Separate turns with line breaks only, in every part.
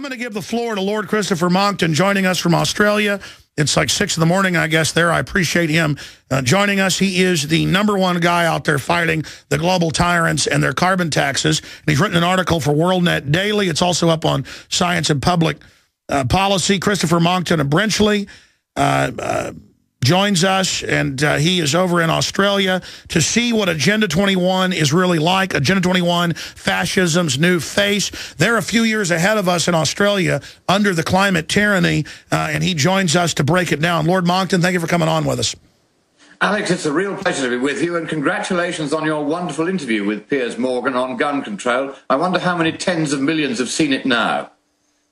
going to give the floor to Lord Christopher Monckton, joining us from Australia. It's like 6 in the morning, I guess, there. I appreciate him joining us. He is the #1 guy out there fighting the global tyrants and their carbon taxes. And he's written an article for WorldNet Daily. It's also up on Science and Public Policy. Christopher Monckton of Brenchley joins us, and he is over in Australia to see what Agenda 21 is really like. Agenda 21, fascism's new face. They're a few years ahead of us in Australia under the climate tyranny, and he joins us to break it down. Lord Monckton, thank you for coming on with us.
Alex, it's a real pleasure to be with you, and congratulations on your wonderful interview with Piers Morgan on gun control. I wonder how many tens of millions have seen it now.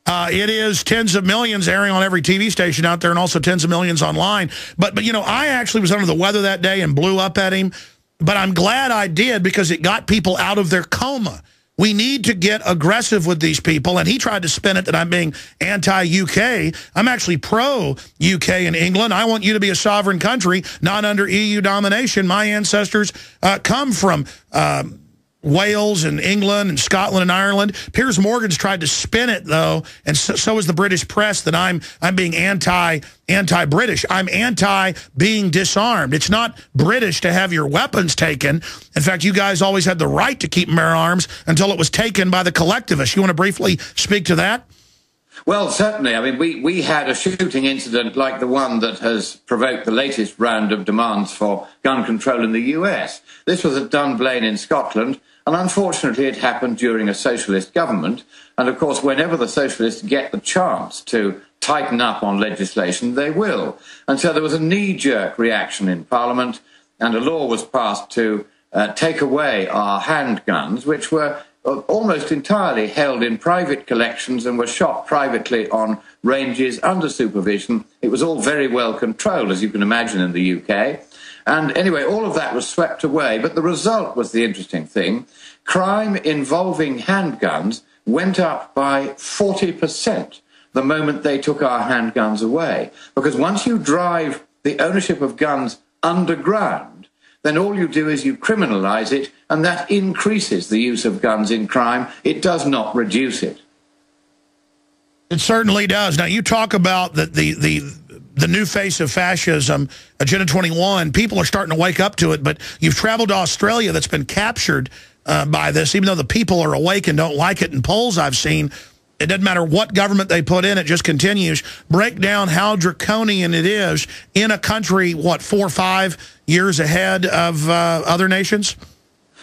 It is tens of millions airing on every TV station out there, and also tens of millions online. But you know, I actually was under the weather that day and blew up at him. But I'm glad I did, because it got people out of their coma. We need to get aggressive with these people. And he tried to spin it that I'm being anti-UK. I'm actually pro-UK and England. I want you to be a sovereign country, not under EU domination. My ancestors come from Wales and England and Scotland and Ireland. Piers Morgan's tried to spin it, though, and so is the British press, that I'm being anti-British. I'm anti-being disarmed. It's not British to have your weapons taken. In fact, you guys always had the right to keep bear arms until it was taken by the collectivists. You want to briefly speak to that?
Well, certainly. I mean, we had a shooting incident like the one that has provoked the latest round of demands for gun control in the US. This was at Dunblane in Scotland, and unfortunately it happened during a socialist government. And of course, whenever the socialists get the chance to tighten up on legislation, they will. And so there was a knee-jerk reaction in Parliament, and a law was passed to take away our handguns, which were almost entirely held in private collections and were shot privately on ranges under supervision. It was all very well controlled, as you can imagine, in the UK. And anyway, all of that was swept away. But the result was the interesting thing. Crime involving handguns went up by 40% the moment they took our handguns away. Because once you drive the ownership of guns underground, then all you do is you criminalize it, and that increases the use of guns in crime. It does not reduce it.
It certainly does. Now, you talk about the new face of fascism, Agenda 21. People are starting to wake up to it, but you've traveled to Australia that's been captured by this, even though the people are awake and don't like it. In polls I've seen, it doesn't matter what government they put in, it just continues. Break down how draconian it is in a country, what, 4 or 5 years ahead of other nations?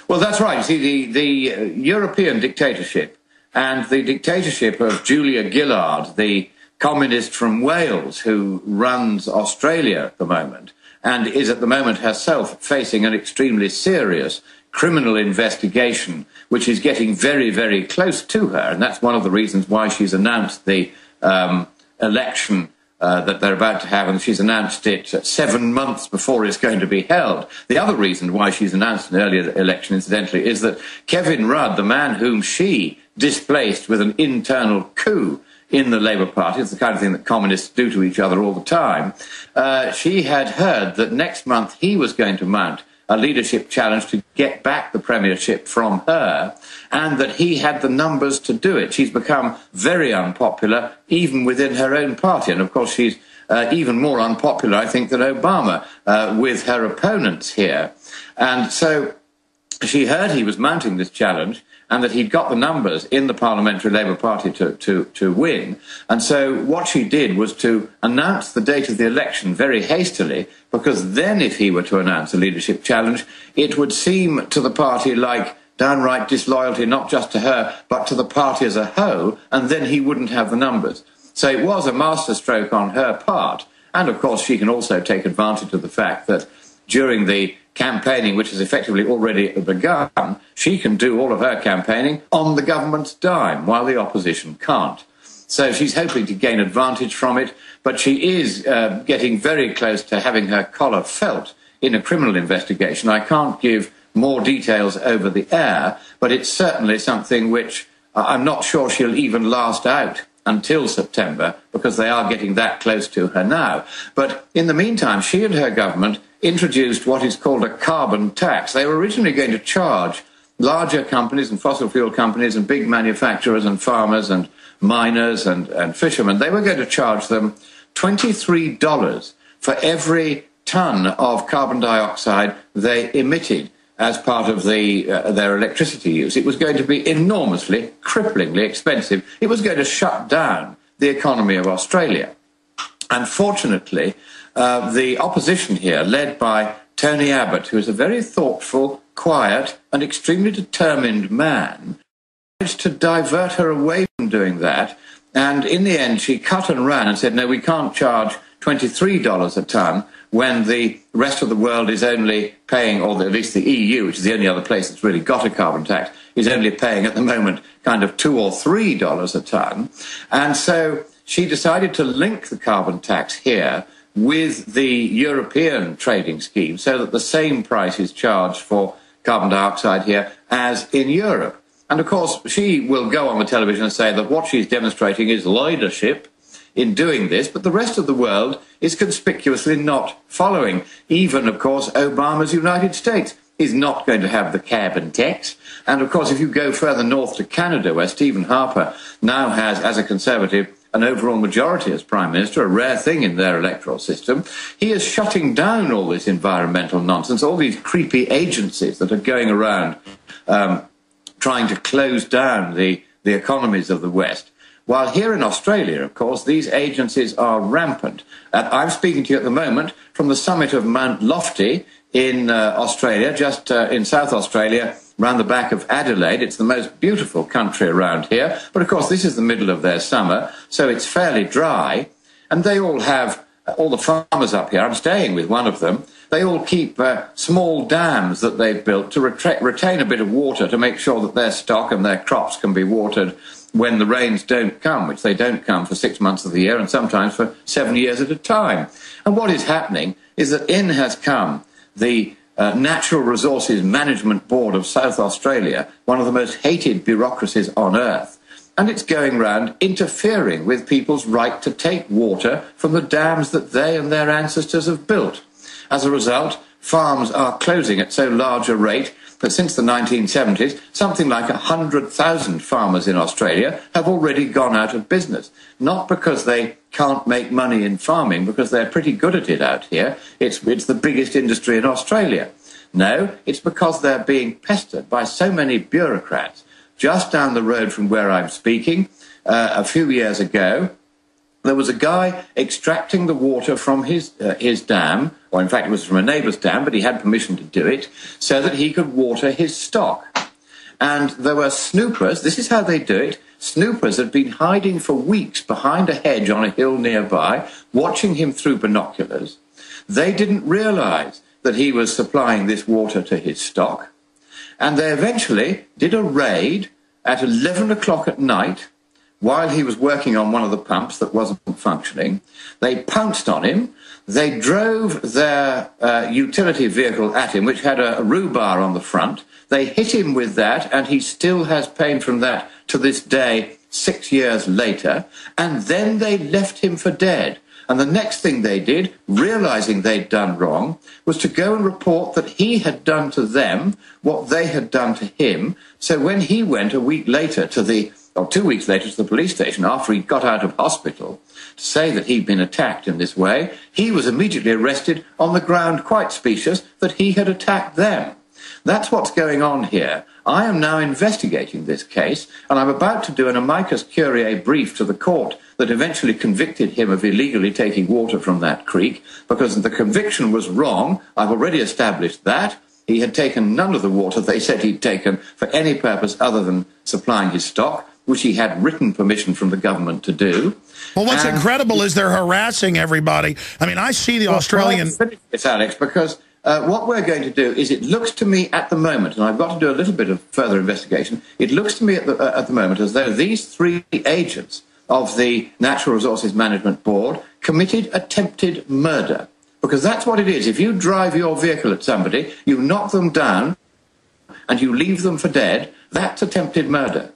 Well, that's right. You see, the European dictatorship and the dictatorship of Julia Gillard, the communist from Wales who runs Australia at the moment, and is at the moment herself facing an extremely serious criminal investigation, which is getting very, very close to her. And that's one of the reasons why she's announced the election that they're about to have, and she's announced it 7 months before it's going to be held. The other reason why she's announced an earlier election, incidentally, is that Kevin Rudd, the man whom she displaced with an internal coup in the Labour Party, it's the kind of thing that communists do to each other all the time, she had heard that next month he was going to mount a leadership challenge to get back the premiership from her, and that he had the numbers to do it. She's become very unpopular, even within her own party. And of course, she's even more unpopular, I think, than Obama with her opponents here. And so she heard he was mounting this challenge, and that he'd got the numbers in the Parliamentary Labour Party to win. And so what she did was to announce the date of the election very hastily, because then if he were to announce a leadership challenge, it would seem to the party like downright disloyalty, not just to her, but to the party as a whole, and then he wouldn't have the numbers. So it was a masterstroke on her part. And of course, she can also take advantage of the fact that during the campaigning, which has effectively already begun, she can do all of her campaigning on the government's dime, while the opposition can't. So she's hoping to gain advantage from it, but she is getting very close to having her collar felt in a criminal investigation. I can't give more details over the air, but it's certainly something which I'm not sure she'll even last out until September, because they are getting that close to her now. But in the meantime, she and her government introduced what is called a carbon tax. They were originally going to charge larger companies and fossil fuel companies and big manufacturers and farmers and miners and fishermen, they were going to charge them $23 for every ton of carbon dioxide they emitted as part of their electricity use. It was going to be enormously, cripplingly expensive. It was going to shut down the economy of Australia. Unfortunately, the opposition here, led by Tony Abbott, who is a very thoughtful, quiet, and extremely determined man, managed to divert her away from doing that. And in the end, she cut and ran and said, no, we can't charge $23 a tonne when the rest of the world is only paying, or at least the EU, which is the only other place that's really got a carbon tax, is only paying at the moment kind of $2 or $3 a tonne. And so she decided to link the carbon tax here with the European trading scheme so that the same price is charged for carbon dioxide here as in Europe. And of course, she will go on the television and say that what she's demonstrating is leadership in doing this, but the rest of the world is conspicuously not following. Even, of course, Obama's United States is not going to have the carbon tax. And of course, if you go further north to Canada, where Stephen Harper now has, as a Conservative, an overall majority as Prime Minister, a rare thing in their electoral system, he is shutting down all this environmental nonsense, all these creepy agencies that are going around trying to close down the economies of the West. While here in Australia, of course, these agencies are rampant. I'm speaking to you at the moment from the summit of Mount Lofty in Australia, just in South Australia, round the back of Adelaide. It's the most beautiful country around here. But, of course, this is the middle of their summer, so it's fairly dry. And they all have, all the farmers up here, I'm staying with one of them, they all keep small dams that they've built to retain a bit of water to make sure that their stock and their crops can be watered when the rains don't come, which they don't come for 6 months of the year and sometimes for 7 years at a time. And what is happening is that in has come the Natural Resources Management Board of South Australia, one of the most hated bureaucracies on earth. And it's going round interfering with people's right to take water from the dams that they and their ancestors have built. As a result, farms are closing at so large a rate that since the 1970s, something like 100,000 farmers in Australia have already gone out of business. Not because they can't make money in farming, because they're pretty good at it out here. It's the biggest industry in Australia. No, it's because they're being pestered by so many bureaucrats. Just down the road from where I'm speaking, a few years ago, there was a guy extracting the water from his dam, or in fact it was from a neighbour's dam, but he had permission to do it, so that he could water his stock. And there were snoopers, this is how they do it, snoopers had been hiding for weeks behind a hedge on a hill nearby, watching him through binoculars. They didn't realise that he was supplying this water to his stock, and they eventually did a raid at 11 o'clock at night, while he was working on one of the pumps that wasn't functioning. They pounced on him. They drove their utility vehicle at him, which had a rhubarb on the front. They hit him with that, and he still has pain from that to this day, 6 years later. And then they left him for dead. And the next thing they did, realizing they'd done wrong, was to go and report that he had done to them what they had done to him. So when he went a week later or 2 weeks later to the police station after he got out of hospital to say that he'd been attacked in this way, he was immediately arrested on the ground, quite specious, that he had attacked them. That's what's going on here. I am now investigating this case, and I'm about to do an amicus curiae brief to the court that eventually convicted him of illegally taking water from that creek, because the conviction was wrong. I've already established that. He had taken none of the water they said he'd taken for any purpose other than supplying his stock, which he had written permission from the government to do.
Well, what's incredible is they're harassing everybody. I mean, I see the Australian...
It's Alex, because what we're going to do is it looks to me at the moment, and I've got to do a little bit of further investigation, it looks to me at the moment as though these three agents of the Natural Resources Management Board committed attempted murder. Because that's what it is. If you drive your vehicle at somebody, you knock them down, and you leave them for dead, that's attempted murder.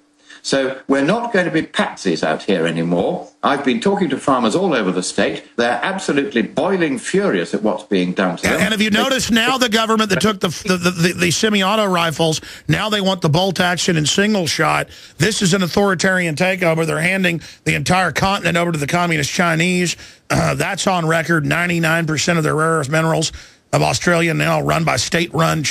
So we're not going to be patsies out here anymore. I've been talking to farmers all over the state. They're absolutely boiling furious at what's being done to them.
And have you noticed now the government that took the semi-auto rifles, now they want the bolt action and single shot. This is an authoritarian takeover. They're handing the entire continent over to the communist Chinese. That's on record. 99% of their rare earth minerals of Australia now run by state-run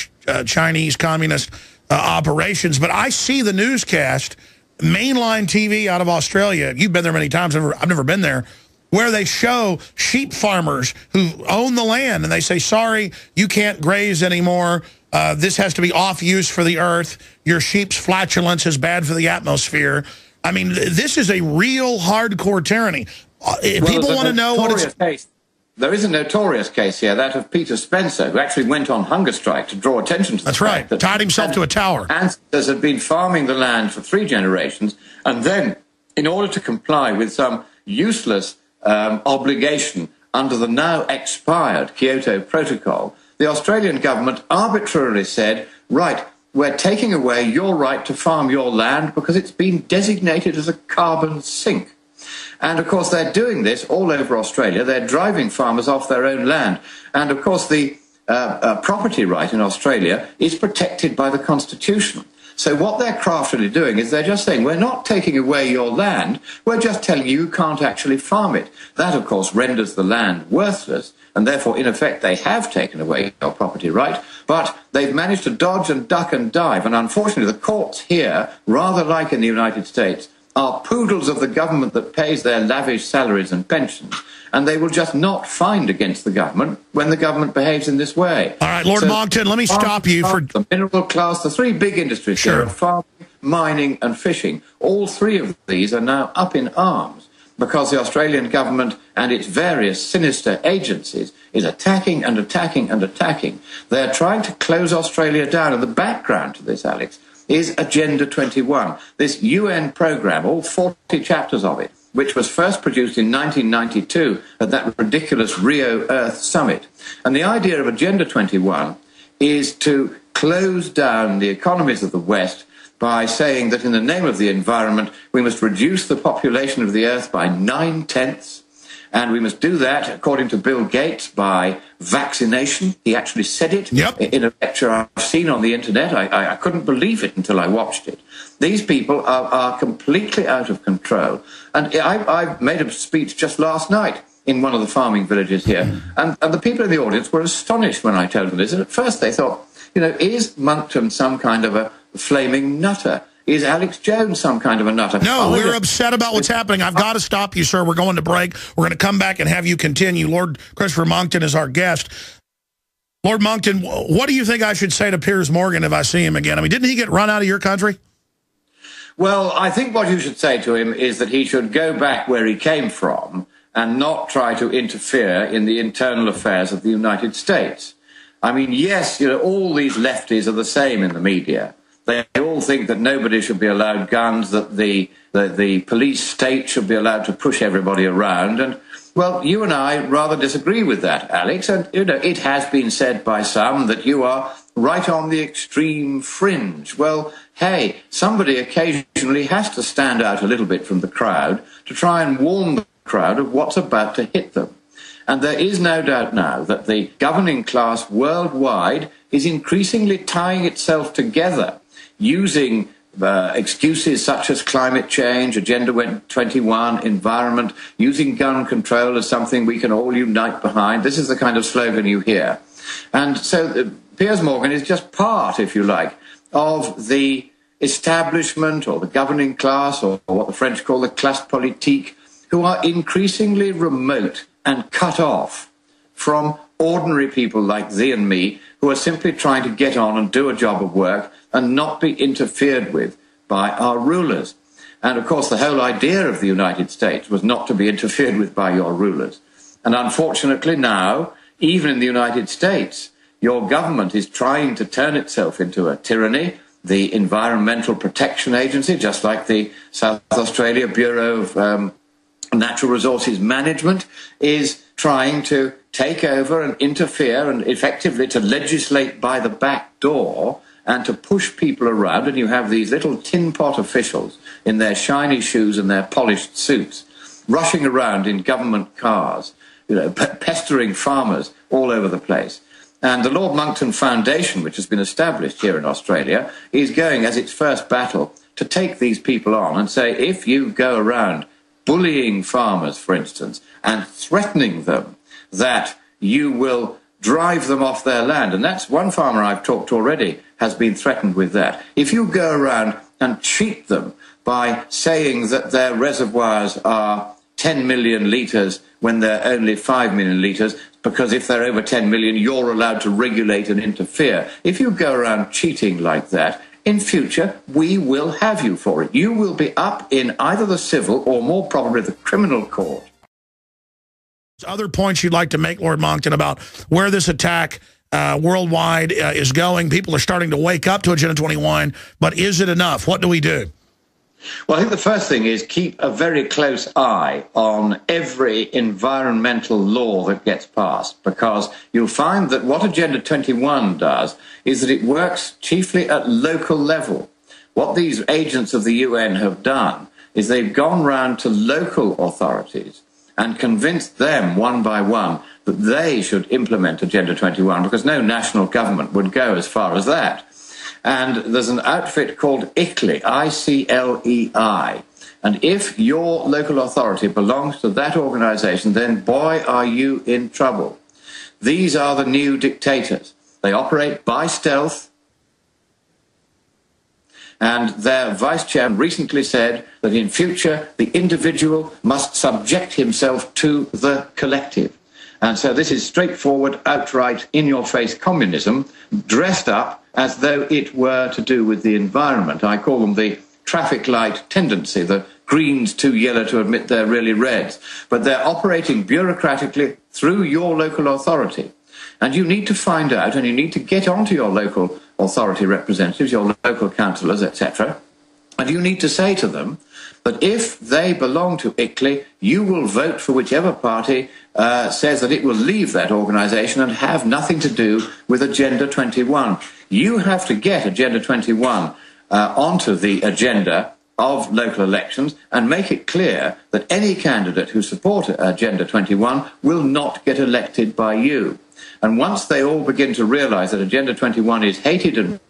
Chinese communist operations. But I see the newscast, mainline TV out of Australia. You've been there many times. I've never been there, where they show sheep farmers who own the land, and they say, sorry, you can't graze anymore. This has to be off use for the earth. Your sheep's flatulence is bad for the atmosphere. I mean, this is a real hardcore tyranny. People want to know what it's...
There is a notorious case here, that of Peter Spencer, who actually went on hunger strike to draw attention to the fact that
tied himself to a tower.
Ancestors had been farming the land for 3 generations, and then, in order to comply with some useless obligation under the now expired Kyoto Protocol, the Australian government arbitrarily said, right, we're taking away your right to farm your land because it's been designated as a carbon sink. And, of course, they're doing this all over Australia. They're driving farmers off their own land. And, of course, the property right in Australia is protected by the Constitution. So what they're craftily doing is they're just saying, we're not taking away your land, we're just telling you you can't actually farm it. That, of course, renders the land worthless, and therefore, in effect, they have taken away your property right, but they've managed to dodge and duck and dive. And unfortunately, the courts here, rather like in the United States, are poodles of the government that pays their lavish salaries and pensions, and they will just not find against the government when the government behaves in this way.
All right, Lord Monckton, let me stop you for...
The mineral class, the 3 big industries here are farming, mining and fishing. All 3 of these are now up in arms because the Australian government and its various sinister agencies is attacking and attacking and attacking. They're trying to close Australia down, and the background to this, Alex, is Agenda 21, this UN program, all 40 chapters of it, which was first produced in 1992 at that ridiculous Rio Earth Summit. And the idea of Agenda 21 is to close down the economies of the West by saying that in the name of the environment, we must reduce the population of the Earth by 9/10, and we must do that, according to Bill Gates, by vaccination. He actually said it in a lecture I've seen on the internet. I couldn't believe it until I watched it. These people are completely out of control. And I made a speech just last night in one of the farming villages here, and the people in the audience were astonished when I told them this. And at first they thought, you know, is Monckton some kind of a flaming nutter? Is Alex Jones some kind of a nutter?
No, we're upset about what's happening. I've got to stop you, sir. We're going to break. We're going to come back and have you continue. Lord Christopher Monckton is our guest. Lord Monckton, what do you think I should say to Piers Morgan if I see him again? I mean, didn't he get run out of your country?
Well, I think what you should say to him is that he should go back where he came from and not try to interfere in the internal affairs of the United States. I mean, yes, you know, all these lefties are the same in the media. They all think that nobody should be allowed guns, that the police state should be allowed to push everybody around. And, well, you and I rather disagree with that, Alex. And, you know, it has been said by some that you are right on the extreme fringe. Well, hey, somebody occasionally has to stand out a little bit from the crowd to try and warn the crowd of what's about to hit them. And there is no doubt now that the governing class worldwide is increasingly tying itself together, using excuses such as climate change, Agenda 21, environment, using gun control as something we can all unite behind. This is the kind of slogan you hear. And so Piers Morgan is just part, if you like, of the establishment or the governing class, or what the French call the classe politique, who are increasingly remote and cut off from ordinary people like thee and me, who are simply trying to get on and do a job of work and not be interfered with by our rulers. And, of course, the whole idea of the United States was not to be interfered with by your rulers. And unfortunately now, even in the United States, your government is trying to turn itself into a tyranny. The Environmental Protection Agency, just like the South Australia Bureau of Natural Resources Management, is trying to take over and interfere and effectively to legislate by the back door and to push people around, and you have these little tin pot officials in their shiny shoes and their polished suits rushing around in government cars, pestering farmers all over the place. And the Lord Monckton Foundation, which has been established here in Australia, is going as its first battle to take these people on and say, if you go around bullying farmers, for instance, and threatening them that you will drive them off their land, and that's one farmer I've talked to already has been threatened with that. If you go around and cheat them by saying that their reservoirs are 10 million litres when they're only 5 million litres, because if they're over 10 million, you're allowed to regulate and interfere. If you go around cheating like that, in future, we will have you for it. You will be up in either the civil or more probably the criminal court.
Other points you'd like to make, Lord Monckton, about where this attack worldwide is going? People are starting to wake up to Agenda 21, but is it enough? What do we do?
Well, I think the first thing is keep a very close eye on every environmental law that gets passed, because you'll find that what Agenda 21 does is that it works chiefly at local level. What these agents of the UN have done is they've gone round to local authorities and convinced them one by one that they should implement Agenda 21, because no national government would go as far as that. And there's an outfit called ICLEI, I-C-L-E-I. And if your local authority belongs to that organization, then boy, are you in trouble. These are the new dictators. They operate by stealth. And their vice chairman recently said that in future, the individual must subject himself to the collective. And so this is straightforward, outright, in-your-face communism, dressed up as though it were to do with the environment. I call them the traffic light tendency, the green's too yellow to admit they're really reds. But they're operating bureaucratically through your local authority. And you need to find out, and you need to get onto your local authority representatives, your local councillors, etc., and you need to say to them that if they belong to ICLEI, you will vote for whichever party says that it will leave that organisation and have nothing to do with Agenda 21. You have to get Agenda 21 onto the agenda of local elections and make it clear that any candidate who supports Agenda 21 will not get elected by you. And once they all begin to realise that Agenda 21 is hated and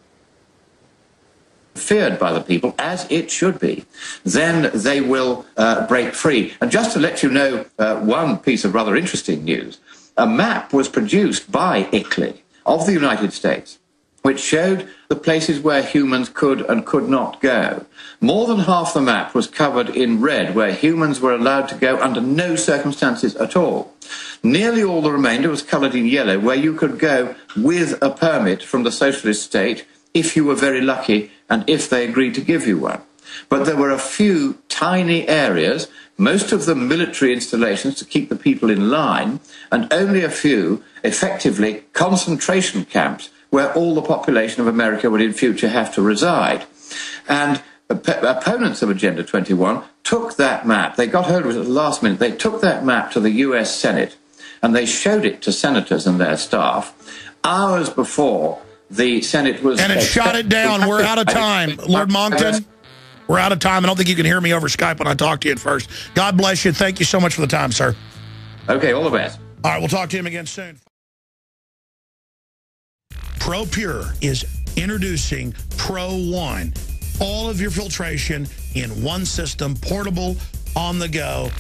feared by the people, as it should be, then they will break free. And just to let you know one piece of rather interesting news, a map was produced by ICLEI of the United States, which showed the places where humans could and could not go. More than half the map was covered in red, where humans were allowed to go under no circumstances at all. Nearly all the remainder was coloured in yellow, where you could go with a permit from the socialist state if you were very lucky and if they agreed to give you one. But there were a few tiny areas, most of them military installations to keep the people in line, and only a few, effectively, concentration camps where all the population of America would in future have to reside. And opponents of Agenda 21 took that map. They got hold of it at the last minute. They took that map to the US Senate and they showed it to senators and their staff hours before the Senate was...
And it shot it down. We're out of time. Lord Monckton, we're out of time. I don't think you can hear me over Skype when I talk to you at first. God bless you. Thank you so much for the time, sir.
Okay, all the best.
All right, we'll talk to him again soon. ProPure is introducing Pro One. All of your filtration in one system, portable, on the go.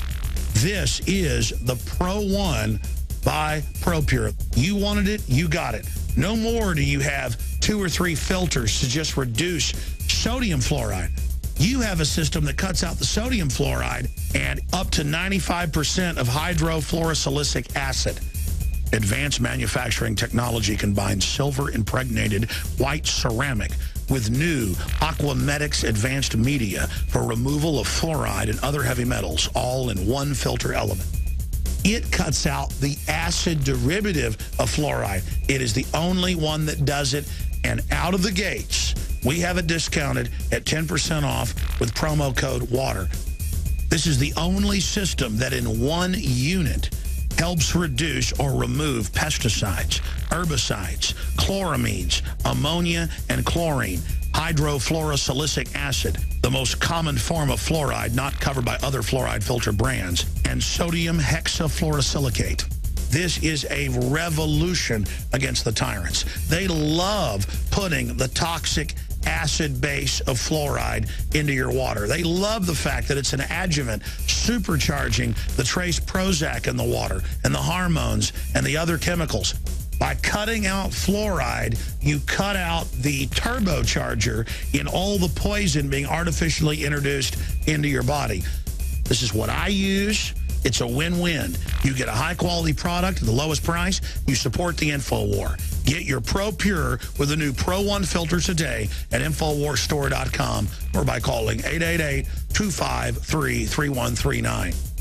This is the Pro One by ProPure. You wanted it, you got it. No more do you have 2 or 3 filters to just reduce sodium fluoride. You have a system that cuts out the sodium fluoride and up to 95% of hydrofluorosilicic acid. Advanced manufacturing technology combines silver-impregnated white ceramic with new Aquamedics advanced media for removal of fluoride and other heavy metals, all in one filter element. It cuts out the acid derivative of fluoride. It is the only one that does it, and out of the gates, we have it discounted at 10% off with promo code WATER. This is the only system that in one unit helps reduce or remove pesticides, herbicides, chloramines, ammonia, and chlorine, hydrofluorosilicic acid, the most common form of fluoride not covered by other fluoride filter brands, and sodium hexafluorosilicate. This is a revolution against the tyrants. They love putting the toxic acid base of fluoride into your water. They love the fact that it's an adjuvant supercharging the trace Prozac in the water and the hormones and the other chemicals. By cutting out fluoride, you cut out the turbocharger in all the poison being artificially introduced into your body. This is what I use. It's a win-win. You get a high-quality product at the lowest price. You support the InfoWar. Get your Pro Pure with the new Pro 1 filter today at InfoWarsStore.com or by calling 888-253-3139.